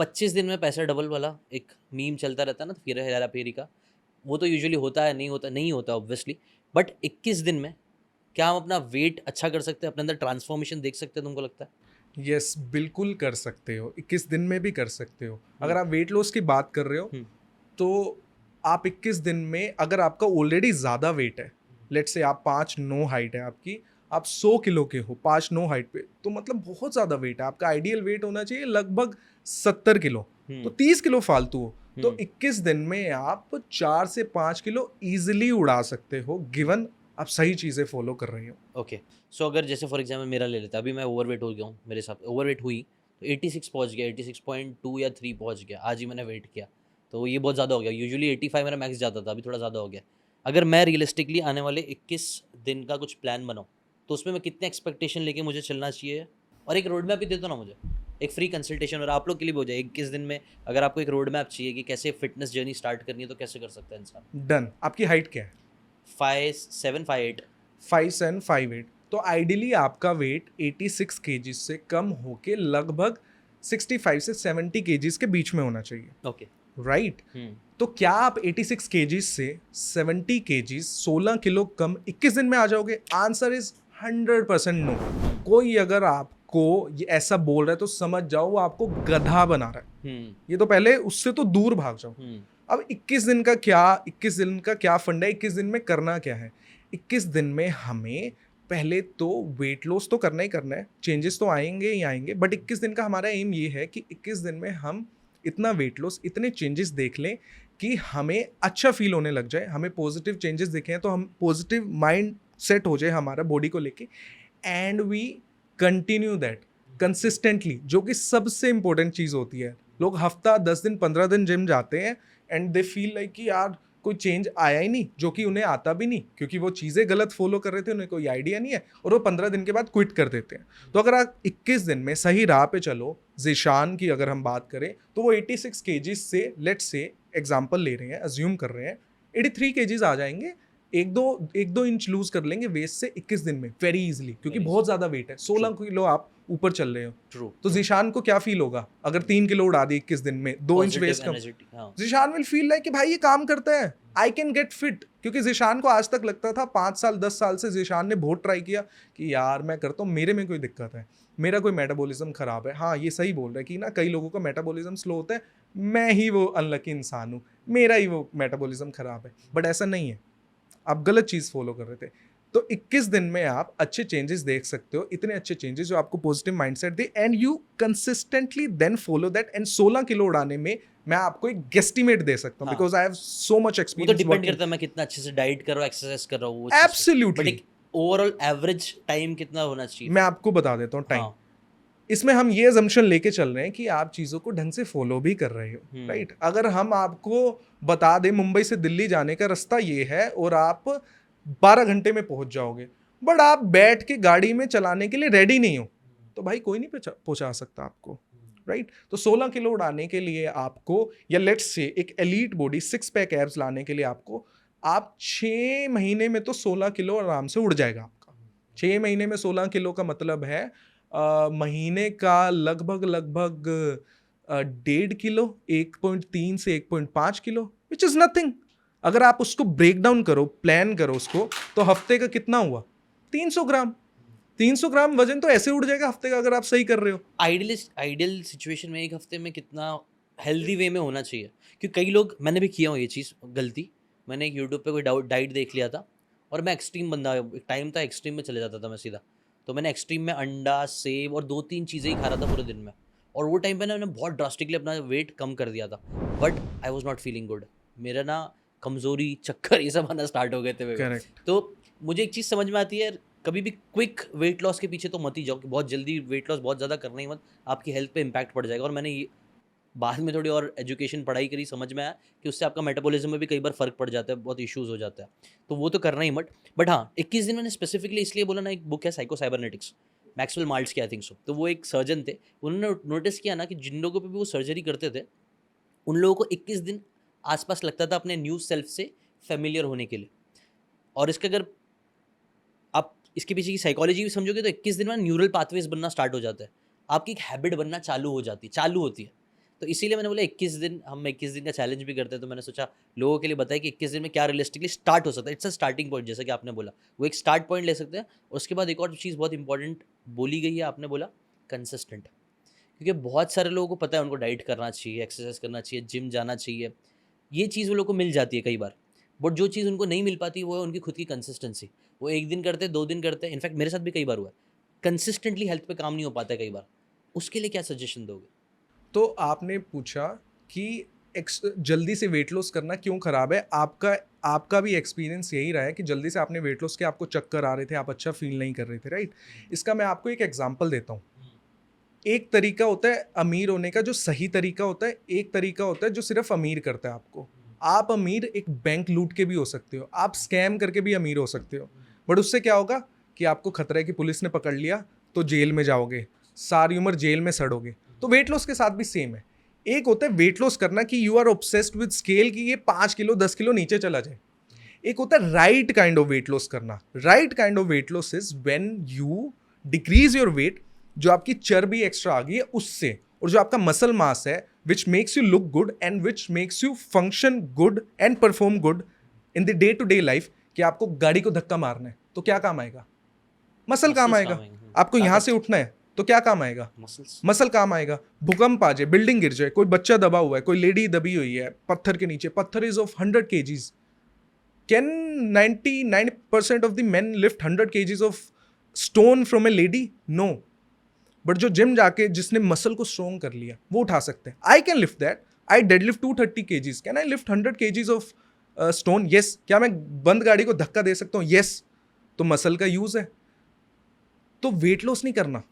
25 दिन में पैसा डबल वाला एक मीम चलता रहता है ना, फिर हेरा फेरी का, वो तो यूजुअली होता है, नहीं होता ऑब्वियसली, बट 21 दिन में क्या हम अपना वेट अच्छा कर सकते हैं, अपने अंदर ट्रांसफॉर्मेशन देख सकते हैं, तुमको लगता है? यस, बिल्कुल कर सकते हो, 21 दिन में भी कर सकते हो। हम्म, अगर आप वेट लॉस की बात कर रहे हो हम्म, तो आप 21 दिन में, अगर आपका ऑलरेडी ज़्यादा वेट है, लेट से आप 5'9" हाइट है आपकी, आप 100 किलो के हो 5'9" हाइट पे, तो मतलब बहुत ज़्यादा वेट है। आपका आइडियल वेट होना चाहिए लगभग 70 किलो, तो हम्म, 30 किलो फालतू हो। तो हम्म। 21 दिन में आप 4 से 5 किलो ईजिली उड़ा सकते हो, गिवन आप सही चीज़ें फॉलो कर रहे हो। ओके, सो अगर जैसे फॉर एग्जाम्पल मेरा ले लेता, अभी मैं ओवरवेट हो गया हूँ, मेरे साथ ओवरवेट हुई तो 86 पहुँच गया, 86.2 या 3 पहुँच गया, आज ही मैंने वेट किया, तो ये बहुत ज़्यादा हो गया। यूजुअली 85 मेरा मैक्स जाता था, अभी थोड़ा ज़्यादा हो गया। अगर मैं रियलिस्टिकली आने वाले 21 दिन का कुछ प्लान बनाऊँ, तो उसमें मैं कितने एक्सपेक्टेशन लेके मुझे चलना चाहिए, और एक रोड मैप भी दे दो ना मुझे, एक फ्री कंसल्टेशन, और आप लोग के लिए भी हो जाए 21 दिन में। अगर आपको एक रोड मैप चाहिए कि कैसे फिटनेस जर्नी स्टार्ट करनी है, तो कैसे कर सकता है इंसान? डन। आपकी हाइट क्या है? 5'7", 5'8". 5'7", 5'8", तो आइडियली आपका वेट 86 केजीज से कम होके लगभग 65 से 70 केजीज के बीच में होना चाहिए, ओके। राइट? तो क्या आप 86 केजीज से 70 केजीज 16 किलो कम 21 दिन में आ जाओगे? Answer is 100% no. कोई अगर आपको ये ऐसा बोल रहा है तो समझ जाओ वो आपको गधा बना रहा है। ये तो पहले उससे तो दूर भाग जाओ। अब 21 दिन का क्या, 21 दिन का क्या फंडा है? 21 दिन में करना क्या है? 21 दिन में हमें पहले तो वेट लॉस तो करना ही करना है, चेंजेस तो आएंगे ही आएंगे, बट 21 दिन का हमारा एम ये है कि 21 दिन में हम इतना वेट लॉस, इतने चेंजेस देख लें कि हमें अच्छा फील होने लग जाए, हमें पॉजिटिव चेंजेस दिखे हैं, तो हम पॉजिटिव माइंड सेट हो जाए हमारा बॉडी को लेके, and we continue that consistently, जो कि सबसे इंपॉर्टेंट चीज़ होती है। लोग हफ्ता 10 दिन 15 दिन जिम जाते हैं एंड दे फील लाइक कि यार कोई चेंज आया ही नहीं, जो कि उन्हें आता भी नहीं, क्योंकि वो चीज़ें गलत फॉलो कर रहे थे, उन्हें कोई आइडिया नहीं है, और वो 15 दिन के बाद क्विट कर देते हैं। तो अगर आप 21 दिन में सही राह पे चलो, ज़ीशान की अगर हम बात करें, तो वो 86 केजीज से, लेट्स से एग्जाम्पल ले रहे हैं, अज्यूम कर रहे हैं, 83 केजीज आ जाएंगे। एक दो इंच लूज कर लेंगे वेस्ट से 21 दिन में वेरी इजीली, क्योंकि Very बहुत easy. ज्यादा वेट है, 16 किलो आप ऊपर चल रहे हो। ट्रू, तो जीशान को क्या फील होगा अगर 3 किलो उड़ा दी 21 दिन में, 2 इंच पॉजिटिव वेस्ट कम? एनर्जेटिक, हाँ। जीशान विल फील लाइक कि भाई ये काम करता है, आई कैन गेट फिट। क्योंकि जीशान को आज तक लगता था, 5 साल 10 साल से जीशान ने बहुत ट्राई किया कि यार मैं करता हूँ, मेरे में कोई दिक्कत है, मेरा कोई मेटाबॉलिज्म खराब है। हाँ, ये सही बोल रहा है कि ना कई लोगों का मेटाबॉलिज्म स्लो होता है, मैं ही वो अनलकी इंसान हूँ, मेरा ही वो मेटाबॉलिज्म खराब है, बट ऐसा नहीं है। आप गलत चीज़ फॉलो कर रहे थे। तो 21 दिन में आप अच्छे चेंजेस देख सकते हो, इतने अच्छे चेंजेस जो आपको पॉजिटिव माइंडसेट दे, and you consistently then follow that. And 16 kilo उड़ाने में मैं आपको एक गेस्टिमेट दे सकता हूँ, हाँ, because I have so much वो तो एक्सपीरियंस डिपेंड वर्किंग। करता है मैं कितना अच्छे से डाइट कर रहा हूँ, एक्सरसाइज कर रहा हूँ, वो चीज़ पे। But absolutely. एक ओवरऑल एवरेज टाइम कितना होना चाहिए मैं फिर? आपको बता देता हूँ टाइम। हाँ। इसमें हम ये अजम्पशन लेके चल रहे हैं कि आप चीज़ों को ढंग से फॉलो भी कर रहे हो, हम्म। राइट? अगर हम आपको बता दें मुंबई से दिल्ली जाने का रास्ता ये है और आप 12 घंटे में पहुंच जाओगे, बट आप बैठ के गाड़ी में चलाने के लिए रेडी नहीं हो, तो भाई कोई नहीं पहुंचा सकता आपको, राइट? तो 16 किलो उड़ाने के लिए आपको, या लेट्स से एक एलीट बॉडी 6 पैक एब्स लाने के लिए आपको, आप 6 महीने में तो 16 किलो आराम से उड़ जाएगा आपका। 6 महीने में 16 किलो का मतलब है महीने का लगभग लगभग 1.5 किलो, 1.3 से 1.5 किलो, विच इज नथिंग। अगर आप उसको ब्रेक डाउन करो, प्लान करो उसको, तो हफ्ते का कितना हुआ? 300 ग्राम। 300 ग्राम वजन तो ऐसे उड़ जाएगा हफ्ते का, अगर आप सही कर रहे हो। आइडियल सिचुएशन में एक हफ्ते में कितना हेल्दी वे में होना चाहिए? क्योंकि कई लोग, मैंने भी किया हूँ ये चीज़ गलती, मैंने एक यूट्यूब पे कोई डाइट देख लिया था, और मैं एक्सट्रीम बंदा, एक टाइम था एक्सट्रीम में चले जाता था मैं सीधा। तो मैंने एक्सट्रीम में अंडा, सेब और 2-3 चीज़ें ही खा रहा था पूरे दिन में, और वो टाइम पे ना मैंने बहुत ड्रास्टिकली अपना वेट कम कर दिया था, but I was not feeling good. मेरा ना कमज़ोरी, चक्कर, ये सब आना स्टार्ट हो गए थे मेरे को। करेक्ट। तो मुझे एक चीज़ समझ में आती है, कभी भी क्विक वेट लॉस के पीछे तो मत ही जाओ, कि बहुत जल्दी वेट लॉस बहुत ज़्यादा करना ही मत, आपकी हेल्थ पे इम्पैक्ट पड़ जाएगा। और मैंने ये बाद में थोड़ी और एजुकेशन पढ़ाई करी, समझ में आया कि उससे आपका मेटाबॉलिज्म में भी कई बार फ़र्क पड़ जाता है, बहुत इश्यूज़ हो जाता है, तो वो तो करना ही मत। बट हाँ, 21 दिन मैंने स्पेसिफिकली इसलिए बोला ना, एक बुक है साइको साइबरनेटिक्स, मैक्सवेल माल्ट्स की, आई थिंक सो। तो वो एक सर्जन थे, उन्होंने नोटिस किया ना कि जिन लोगों पे भी वो सर्जरी करते थे, उन लोगों को 21 दिन आसपास लगता था अपने न्यू सेल्फ से फेमिलियर होने के लिए। और इसके अगर आप इसके पीछे की साइकोलॉजी भी समझोगे, तो 21 दिन में न्यूरल पाथवेज बनना स्टार्ट हो जाता है, आपकी एक हैबिट बनना चालू होती है। तो इसीलिए मैंने बोला 21 दिन, हम 21 दिन का चैलेंज भी करते हैं, तो मैंने सोचा लोगों के लिए बताया कि 21 दिन में क्या रियलिस्टिकली स्टार्ट हो सकता है। इट्स अ स्टार्टिंग पॉइंट, जैसा कि आपने बोला, वो एक स्टार्ट पॉइंट ले सकते हैं। उसके बाद एक और चीज़ बहुत इंपॉर्टेंट बोली गई है, आपने बोला कंसिस्टेंट, क्योंकि बहुत सारे लोगों को पता है उनको डाइट करना चाहिए, एक्सरसाइज करना चाहिए, जिम जाना चाहिए, ये चीज़ वो लोग को मिल जाती है कई बार, बट जो चीज़ उनको नहीं मिल पाती वो है उनकी खुद की कंसिस्टेंसी। वो 1 दिन करते हैं, 2 दिन करते हैं, इनफैक्ट मेरे साथ भी कई बार हुआ है, कंसिस्टेंटली हेल्थ पे काम नहीं हो पाता है कई बार। उसके लिए क्या सजेशन दोगे? तो आपने पूछा कि जल्दी से वेट लॉस करना क्यों खराब है। आपका आपका भी एक्सपीरियंस यही रहा है कि जल्दी से आपने वेट लॉस किया, आपको चक्कर आ रहे थे, आप अच्छा फील नहीं कर रहे थे, राइट। इसका मैं आपको एक एग्जांपल देता हूँ। एक तरीका होता है अमीर होने का जो सही तरीका होता है, एक तरीका होता है जो सिर्फ अमीर करता है आपको। आप अमीर एक बैंक लूट के भी हो सकते हो, आप स्कैम करके भी अमीर हो सकते हो, बट उससे क्या होगा कि आपको खतरा है कि पुलिस ने पकड़ लिया तो जेल में जाओगे, सारी उम्र जेल में सड़ोगे। तो वेट लॉस के साथ भी सेम है। एक होता है वेट लॉस करना कि you are obsessed with scale कि ये 5 किलो 10 किलो नीचे चला जाए। एक होता है right kind of weight loss करना। Right kind of weight loss is when you decrease your weight, जो आपकी चर्बी एक्स्ट्रा आ गई है उससे, और जो आपका मसल मास है which makes you look good and which makes you function good and perform good in the day to day life. कि आपको गाड़ी को धक्का मारना है तो क्या काम आएगा? मसल काम आएगा। आपको यहां से उठना है तो क्या काम आएगा? मसल काम आएगा। भूकंप आ जाए, बिल्डिंग गिर जाए, कोई बच्चा दबा हुआ है, कोई लेडी दबी हुई है पत्थर के नीचे, पत्थर is of 100 kgs, can 99% of the men lift 100 kgs of stone from a lady? No. But जो जिम जाके जिसने मसल को स्ट्रॉन्ग कर लिया वो उठा सकते हैं। I can lift that, I did lift 230 kgs, can I lift 100 kgs of stone? Yes. क्या मैं बंद गाड़ी को धक्का दे सकता हूँ? यस। तो मसल का यूज है। तो वेट लॉस नहीं करना,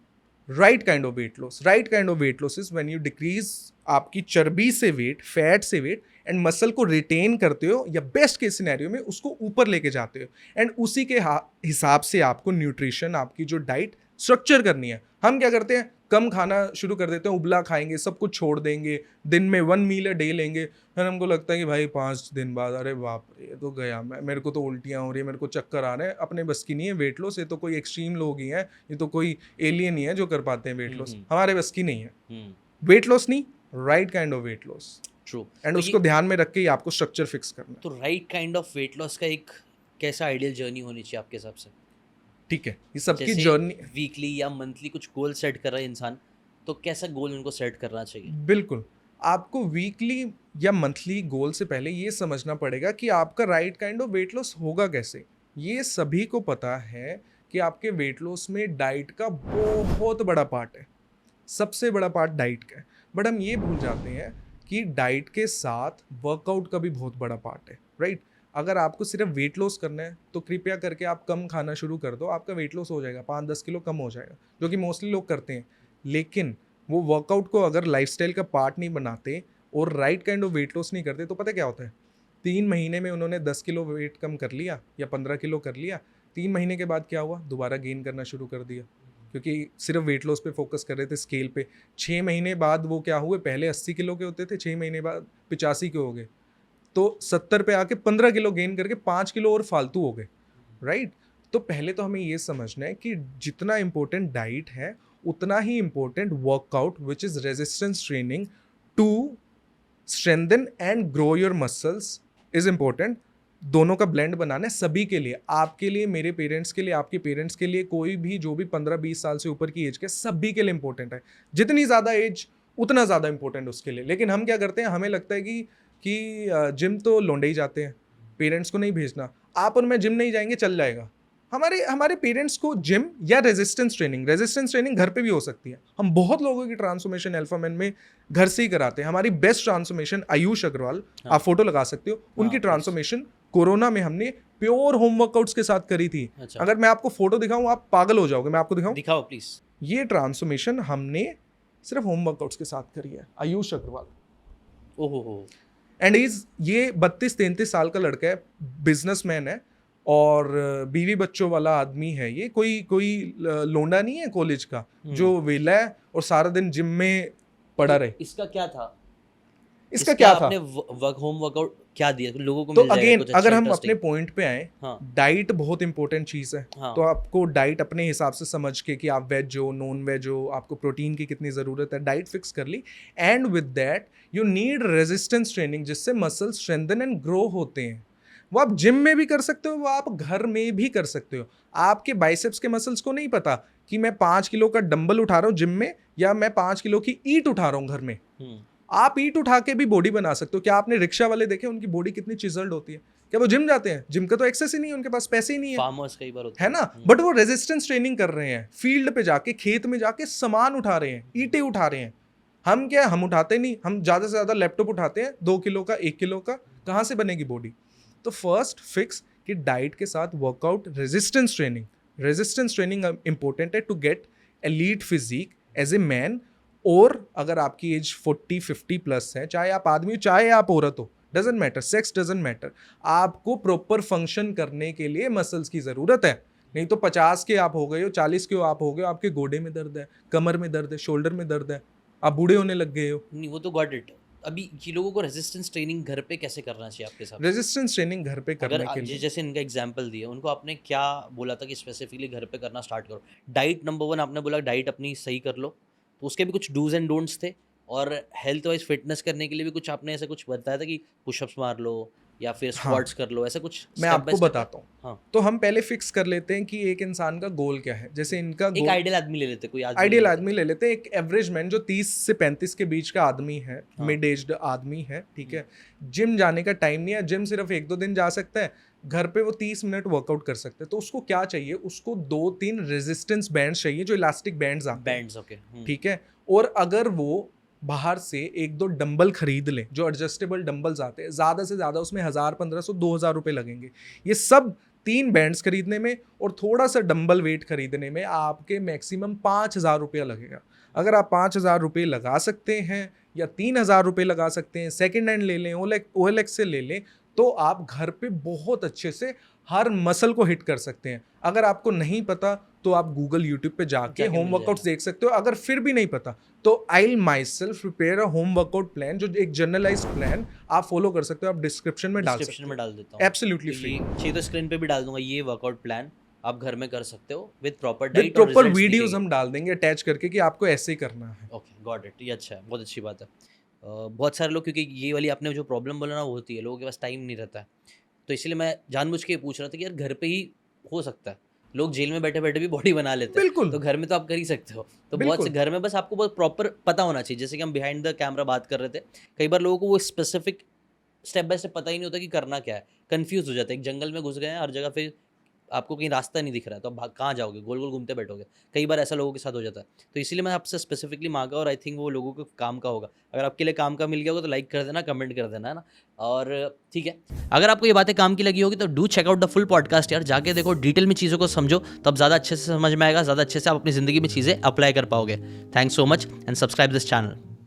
right kind of weight loss. Right kind of weight loss is when you decrease आपकी चर्बी से वेट, फैट से वेट, एंड मसल को रिटेन करते हो, या बेस्ट के सिनेरियो में उसको ऊपर लेके जाते हो, एंड उसी के हिसाब से आपको न्यूट्रिशन, आपकी जो डाइट स्ट्रक्चर करनी है। हम क्या करते हैं, कम खाना शुरू कर देते हैं, उबला खाएंगे, सब कुछ छोड़ देंगे, दिन में 1 मील अ डे लेंगे, फिर हमको लगता है कि भाई 5 दिन बाद अरे बाप रे ये तो गया, मेरे को तो उल्टियाँ हो रही है, मेरे को चक्कर आ रहे हैं, अपने बस की नहीं है वेट लॉस, ये तो कोई एक्सट्रीम लोग ही हैं, ये तो कोई एलियन ही है जो कर पाते हैं वेट लॉस, हमारे बस की नहीं है। वेट लॉस नहीं, right kind of weight loss. True. And उसको ध्यान में रख के ही आपको स्ट्रक्चर फिक्स करना है। तो right kind of weight loss का एक कैसा आइडियल जर्नी होनी चाहिए आपके हिसाब से? ठीक है, ये सबकी जैसे जर्नी। वीकली या मंथली कुछ गोल सेट कर रहा है इंसान, तो कैसा गोल उनको सेट करना चाहिए? बिल्कुल, आपको वीकली या मंथली गोल से पहले ये समझना पड़ेगा कि आपका right kind of weight loss होगा कैसे। ये सभी को पता है कि आपके वेट लॉस में डाइट का बहुत बड़ा पार्ट है, सबसे बड़ा पार्ट डाइट का है। बट हम ये भूल जाते हैं कि डाइट के साथ वर्कआउट का भी बहुत बड़ा पार्ट है, राइट। अगर आपको सिर्फ वेट लॉस करना है तो कृपया करके आप कम खाना शुरू कर दो, आपका वेट लॉस हो जाएगा, 5-10 किलो कम हो जाएगा, जो कि मोस्टली लोग करते हैं। लेकिन वो वर्कआउट को अगर लाइफस्टाइल का पार्ट नहीं बनाते और right kind of weight loss नहीं करते, तो पता क्या होता है, 3 महीने में उन्होंने 10 किलो वेट कम कर लिया या 15 किलो कर लिया, 3 महीने के बाद क्या हुआ, दोबारा गेन करना शुरू कर दिया, क्योंकि सिर्फ वेट लॉस पे फोकस कर रहे थे स्केल पे। 6 महीने बाद वो क्या हुए, पहले 80 किलो के होते थे, 6 महीने बाद 85 के हो गए, तो 70 पे आके 15 किलो गेन करके 5 किलो और फालतू हो गए, राइट। तो पहले तो हमें ये समझना है कि जितना इंपॉर्टेंट डाइट है उतना ही important workout which is resistance training to strengthen and grow your muscles is important. दोनों का ब्लेंड बनाना है सभी के लिए, आपके लिए, मेरे पेरेंट्स के लिए, आपके पेरेंट्स के लिए, कोई भी जो भी 15-20 साल से ऊपर की एज के, सभी के लिए इंपॉर्टेंट है। जितनी ज़्यादा एज उतना ज़्यादा इंपॉर्टेंट उसके लिए। लेकिन हम क्या करते हैं, हमें लगता है कि जिम तो लौंडे ही जाते हैं, पेरेंट्स को नहीं भेजना। आप और मैं जिम नहीं जाएंगे चल जाएगा। हमारे पेरेंट्स को जिम या रेजिस्टेंस ट्रेनिंग घर पे भी हो सकती है। हम बहुत लोगों की ट्रांसफॉर्मेशन अल्फा मैन में घर से ही कराते हैं। हमारी बेस्ट ट्रांसफॉर्मेशन आयुष अग्रवाल, आप फोटो लगा सकते हो, उनकी ट्रांसफॉर्मेशन कोरोना में हमने प्योर होम वर्कआउट्स के साथ करी थी। अच्छा। अगर मैं आपको फोटो दिखाऊं आप पागल हो जाओगे। मैं आपको दिखाओ प्लीज। ये ट्रांसफॉर्मेशन हमने सिर्फ होम वर्कआउट्स के साथ करी है, आयुष अग्रवाल। ओहो। एंड ये 32-33 साल का लड़का है, बिजनेसमैन है और बीवी बच्चों वाला आदमी है। ये कोई लोंडा नहीं है कॉलेज का जो वेला है और सारा दिन जिम में पड़ा रहे। इसका क्या था? इसका क्या था? आपने होम वर्कआउट क्या दिया लोगों को? तो मिल जाएगा अगेन कुछ अगर अच्छा हम अपने इंटरेस्टिंग? पॉइंट पे आए, हाँ डाइट बहुत इंपॉर्टेंट चीज़ है। हाँ तो आपको डाइट अपने हिसाब से समझ के कि आप वेज हो नॉन वेज हो, आपको प्रोटीन की कितनी ज़रूरत है, डाइट फिक्स कर ली। And with that you need resistance training, जिससे मसल स्ट्रेंथन एंड ग्रो होते हैं। वो आप जिम में भी कर सकते हो, वो आप घर में भी कर सकते हो। आपके बाइसेप्स के मसल्स को नहीं पता कि मैं 5 किलो का डंबल उठा रहा हूँ जिम में या मैं 5 किलो की ईंट उठा रहा हूँ घर में। आप ईंट उठा के भी बॉडी बना सकते हो। क्या आपने रिक्शा वाले देखे उनकी बॉडी कितनी चिजल्ड होती है? क्या वो जिम जाते हैं? जिम का तो एक्सेस ही नहीं है, उनके पास पैसे ही नहीं है, फार्मर्स कई बार होते है ना? बट वो रेजिस्टेंस ट्रेनिंग कर रहे हैं, फील्ड पे जाके खेत में जाके सामान उठा रहे हैं, ईंटें उठा रहे हैं। हम क्या, हम उठाते नहीं, हम ज़्यादा से ज़्यादा लैपटॉप उठाते हैं 2 किलो का 1 किलो का, कहाँ से बनेगी बॉडी? तो फर्स्ट फिक्स कि डाइट के साथ वर्कआउट, रेजिस्टेंस ट्रेनिंग इंपॉर्टेंट है to get elite physique as a man. और अगर आपकी एज 40-50 प्लस है, चाहे आप आदमी हो चाहे आप औरत हो, doesn't matter, sex doesn't matter, आपको प्रॉपर फंक्शन करने के लिए मसल्स की ज़रूरत है। नहीं तो 50 के आप हो गए हो, 40 के आप हो गए हो, आपके गोडे में दर्द है, कमर में दर्द है, शोल्डर में दर्द है, आप बूढ़े होने लग गए हो। नहीं, वो तो गॉट इट। अभी ये लोगों को रेजिस्टेंस ट्रेनिंग घर पे कैसे करना चाहिए आपके साथ? रेजिस्टेंस ट्रेनिंग घर पे अगर करने के लिए, जैसे इनका एग्जांपल दिया, उनको आपने क्या बोला था कि स्पेसिफिकली घर पे करना स्टार्ट करो? डाइट नंबर 1 आपने बोला डाइट अपनी सही कर लो, तो उसके भी कुछ डूज एंड डोंट्स थे, और हेल्थ वाइज फिटनेस करने के लिए भी कुछ आपने ऐसा कुछ बताया था कि पुशअप्स मार लो या फिर हाँ, स्क्वाट्स कर लो, ऐसा कुछ मैं स्टेप बाय आपको स्टेप? बताता हूँ। हाँ, तो हम पहले फिक्स कर लेते हैं कि एक इंसान का गोल क्या है। जैसे इनका एक गोल, आइडियल आदमी ले लेते, कोई आदमी ले आइडियल लेते। आदमी ले लेते हैं, एक एवरेज मैन जो 30 से 35 के बीच का आदमी है, हाँ। मिड एज्ड आदमी है, ठीक है। जिम जाने का टाइम नहीं है, जिम सिर्फ 1-2 दिन जा सकता है, घर पे वो 30 मिनट वर्कआउट कर सकते हैं। तो उसको क्या चाहिए? उसको 2-3 रेजिस्टेंस बैंड्स चाहिए, जो इलास्टिक बैंड्स आते हैं, बैंड्स, ओके। ठीक है। और अगर वो बाहर से 1-2 डंबल खरीद लें, जो एडजस्टेबल डंबल्स आते हैं, ज़्यादा से ज़्यादा उसमें 1000, 1500, 2000 रुपये लगेंगे। ये सब 3 बैंड्स खरीदने में और थोड़ा सा डंबल वेट खरीदने में आपके मैक्सिमम 5000 रुपया लगेगा। अगर आप 5000 रुपये लगा सकते हैं या 3000 रुपये लगा सकते हैं, सेकेंड हैंड ले लें, OLX से ले लें, तो आप घर पे बहुत अच्छे से हर मसल को हिट कर सकते हैं। अगर आपको नहीं पता तो आप गूगल, यूट्यूब पे जाके जाके होम मिल वर्कआउट्स जाएगा। देख सकते हो। अगर फिर भी नहीं पता तो I myself prepare a home workout plan, जो एक जनरलाइज प्लान आप फॉलो कर सकते हो। आप डिस्क्रिप्शन में डाल सकते डिस्क्रिप्शन में हो, डाल देता हूँ। एब्सोल्युटली तो फ्री, ये चाहिए तो स्क्रीन पे भी डाल दूंगा, ये वर्कआउट प्लान आप घर में कर सकते हो विद प्रॉपर विद डाइट और प्रॉपर रिजल्ट्स वीडियोस दिखेंगे। हम डाल देंगे अटैच करके कि आपको ऐसे ही करना है। Okay, got it. ये अच्छा है, बहुत अच्छी बात है। बहुत सारे लोग, क्योंकि ये वाली आपने जो प्रॉब्लम बोला ना, वो होती है, लोगों के पास टाइम नहीं रहता है, तो इसलिए मैं जानबूझ के ये पूछ रहा था कि यार घर पे ही हो सकता है। लोग जेल में बैठे बैठे भी बॉडी बना लेते हैं, बिल्कुल तो घर में तो आप कर ही सकते हो। तो बहुत से बिल्कुल घर में बस आपको बहुत प्रॉपर पता होना चाहिए। जैसे कि हम बिहाइंड द कैमरा बात कर रहे थे, कई बार लोगों को वो स्पेसिफिक स्टेप बाय स्टेप पता ही नहीं होता कि करना क्या है, कंफ्यूज हो जाते हैं। एक जंगल में घुस गए हैं हर जगह, फिर आपको कहीं रास्ता नहीं दिख रहा है, तो आप कहाँ जाओगे? गोल गोल घूमते बैठोगे। कई बार ऐसा लोगों के साथ हो जाता है, तो इसीलिए मैं आपसे स्पेसिफिकली मांगा, और आई थिंक वो लोगों को काम का होगा। अगर आपके लिए काम का मिल गया होगा तो लाइक कर देना, कमेंट कर देना, है ना? और ठीक है, अगर आपको ये बातें काम की लगी होगी तो do check out the full podcast यार, जाके देखो, डिटेल में चीज़ों को समझो, तब ज़्यादा अच्छे से समझ में आएगा, ज़्यादा अच्छे से आप अपनी ज़िंदगी में चीज़ें अप्लाई कर पाओगे। Thanks so much and subscribe this channel.